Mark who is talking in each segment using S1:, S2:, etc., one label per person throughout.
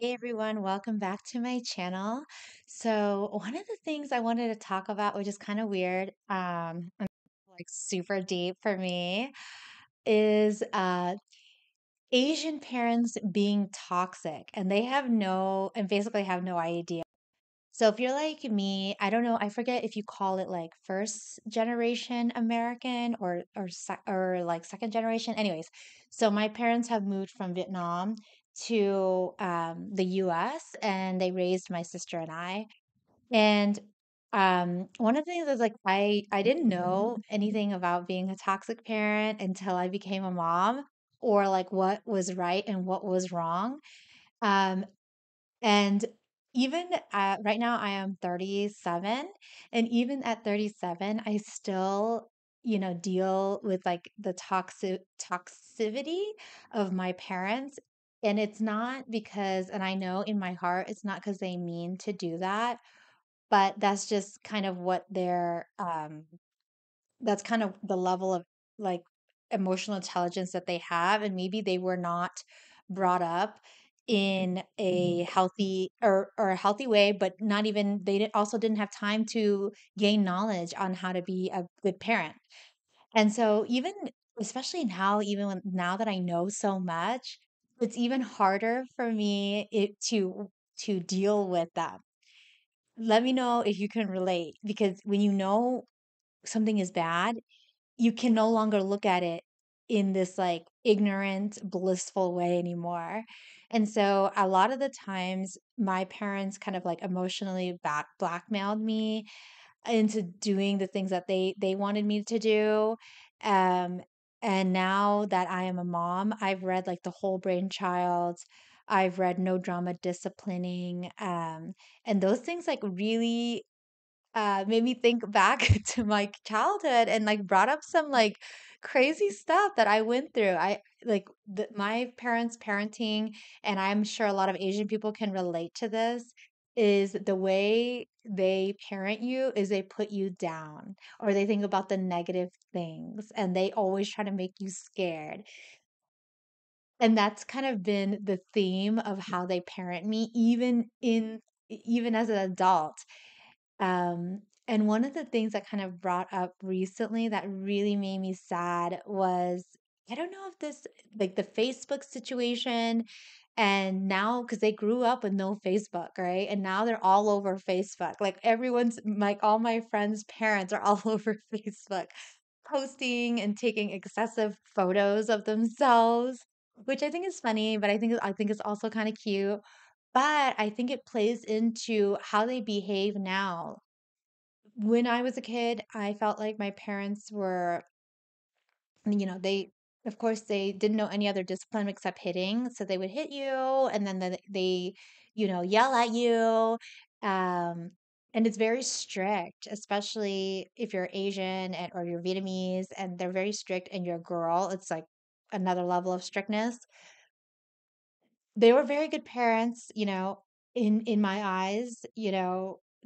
S1: Hey everyone, welcome back to my channel. So, one of the things I wanted to talk about, which is kind of weird, and like super deep for me, is Asian parents being toxic and they have and basically have no idea. So, if you're like me, I don't know, I forget if you call it like first generation American or like second generation. Anyways, so my parents have moved from Vietnam to the US and they raised my sister and I. And one of the things is like I didn't know anything about being a toxic parent until I became a mom, or like what was right and what was wrong. Um, and even right now, I am 37. And even at 37, I still, deal with like the toxicity of my parents. And it's not because, and I know in my heart, it's not because they mean to do that, but that's just kind of that's kind of the level of like emotional intelligence that they have, and maybe they were not brought up in a healthy or a healthy way, but not even also didn't have time to gain knowledge on how to be a good parent. And so even especially now, now that I know so much, it's even harder for me to deal with them. Let me know if you can relate, because when you know something is bad, you can no longer look at it in this like ignorant, blissful way anymore. And so a lot of the times my parents kind of like emotionally blackmailed me into doing the things that they wanted me to do. Um and now that I am a mom, I've read like The Whole Brain Child. I've read No Drama Disciplining. And those things like really made me think back to my childhood and like brought up some like crazy stuff that I went through. My parents' parenting, and I'm sure a lot of Asian people can relate to this, is the way they parent you is they put you down, or they think about the negative things and they always try to make you scared. And that's kind of been the theme of how they parent me, even as an adult. And one of the things that kind of brought up recently that really made me sad was, I don't know if this, like the Facebook situation, and now because they grew up with no Facebook, right? And now they're all over Facebook. Like like all my friends' parents are all over Facebook, posting and taking excessive photos of themselves, which I think is funny, but I think it's also kind of cute. But I think it plays into how they behave now. When I was a kid, I felt like my parents were, they, of course, they didn't know any other discipline except hitting. So they would hit you and then yell at you. Um, and it's very strict, especially if you're Asian or you're Vietnamese, and they're very strict and you're a girl. It's like another level of strictness. They were very good parents, in my eyes.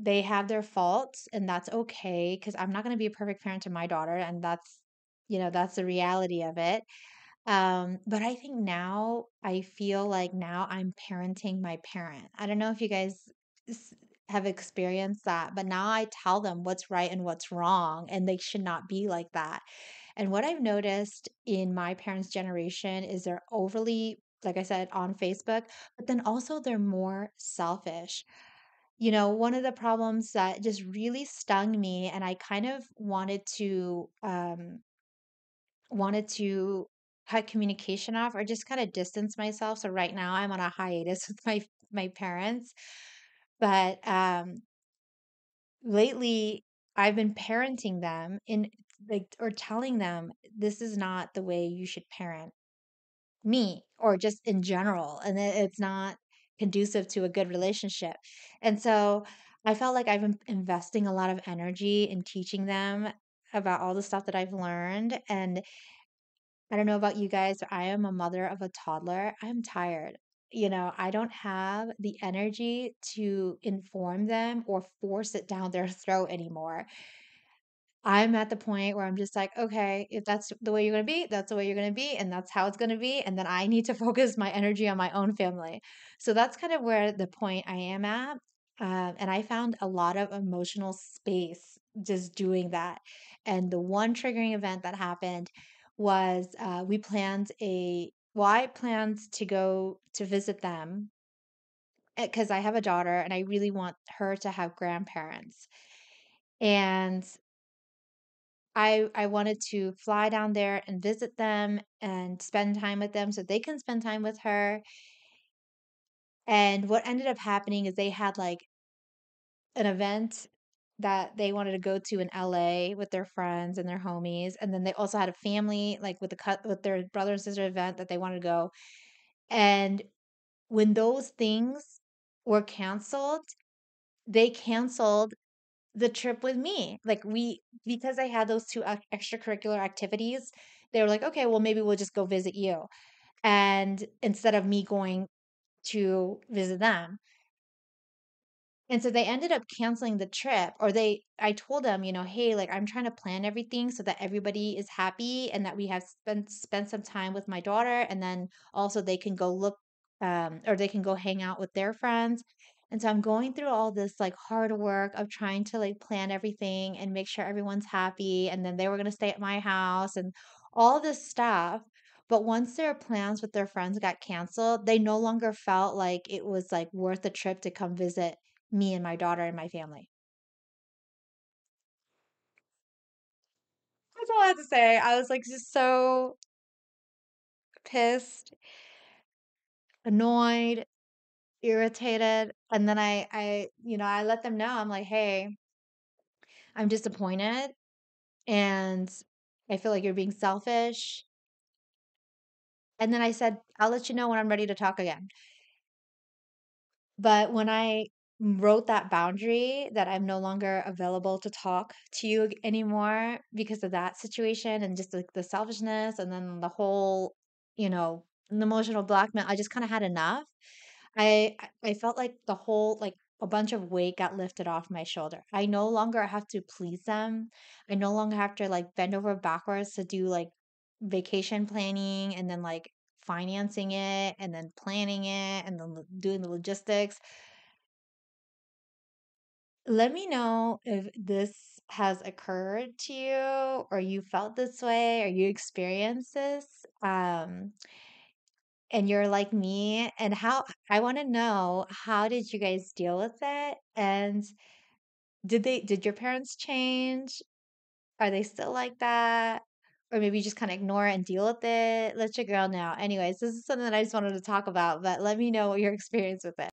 S1: They have their faults, and that's okay, because I'm not going to be a perfect parent to my daughter, and that's the reality of it. But I think now I feel like now I'm parenting my parent. I don't know if you guys s- have experienced that, but now I tell them what's right and what's wrong, and they should not be like that. And what I've noticed in my parents' generation is they're overly, like I said, on Facebook, but then also they're more selfish. One of the problems that just really stung me, and I kind of wanted to cut communication off or just kind of distance myself. So right now I'm on a hiatus with my parents. But lately I've been parenting them in like or telling them this is not the way you should parent me, or just in general, and it's not conducive to a good relationship. And so I felt like I've been investing a lot of energy in teaching them about all the stuff that I've learned. And I don't know about you guys, but I am a mother of a toddler. I'm tired. I don't have the energy to inform them or force it down their throat anymore. I'm at the point where I'm just like, okay, if that's the way you're going to be, that's the way you're going to be, and that's how it's going to be. And then I need to focus my energy on my own family. So that's kind of where the point I am at. And I found a lot of emotional space just doing that. And the one triggering event that happened was I planned to go to visit them because I have a daughter and I really want her to have grandparents. And I wanted to fly down there and visit them and spend time with them so they can spend time with her. And what ended up happening is they had like an event that they wanted to go to in LA with their friends and their homies, and then they also had a family like with their brother and sister event that they wanted to go. And when those things were canceled, they canceled the trip with me. Like because I had those two extracurricular activities, they were like, okay, well, maybe we'll just go visit you. And instead of me going to visit them. And so they ended up canceling the trip, or I told them, hey, like I'm trying to plan everything so that everybody is happy and that we have spent some time with my daughter. And then also they can go or they can go hang out with their friends. And so I'm going through all this like hard work of trying to like plan everything and make sure everyone's happy. And then they were going to stay at my house and all this stuff. But once their plans with their friends got canceled, they no longer felt like it was like worth the trip to come visit me and my daughter and my family. That's all I have to say. I was like just so pissed, annoyed, irritated. And then I let them know. I'm like, hey, I'm disappointed and I feel like you're being selfish. And then I said, I'll let you know when I'm ready to talk again. But when I wrote that boundary that I'm no longer available to talk to you anymore because of that situation and just like the selfishness and then the whole, the emotional blackmail, I just kind of had enough. I felt like the whole like a bunch of weight got lifted off my shoulder. I no longer have to please them. I no longer have to like bend over backwards to do like vacation planning and then like financing it and then planning it and then doing the logistics. Let me know if this has occurred to you or you felt this way or you experienced this. And you're like me and how I want to know, how did you guys deal with it? And did your parents change? Are they still like that? Or maybe you just kind of ignore it and deal with it? Let your girl know. Anyways, this is something that I just wanted to talk about, but let me know what your experience with it.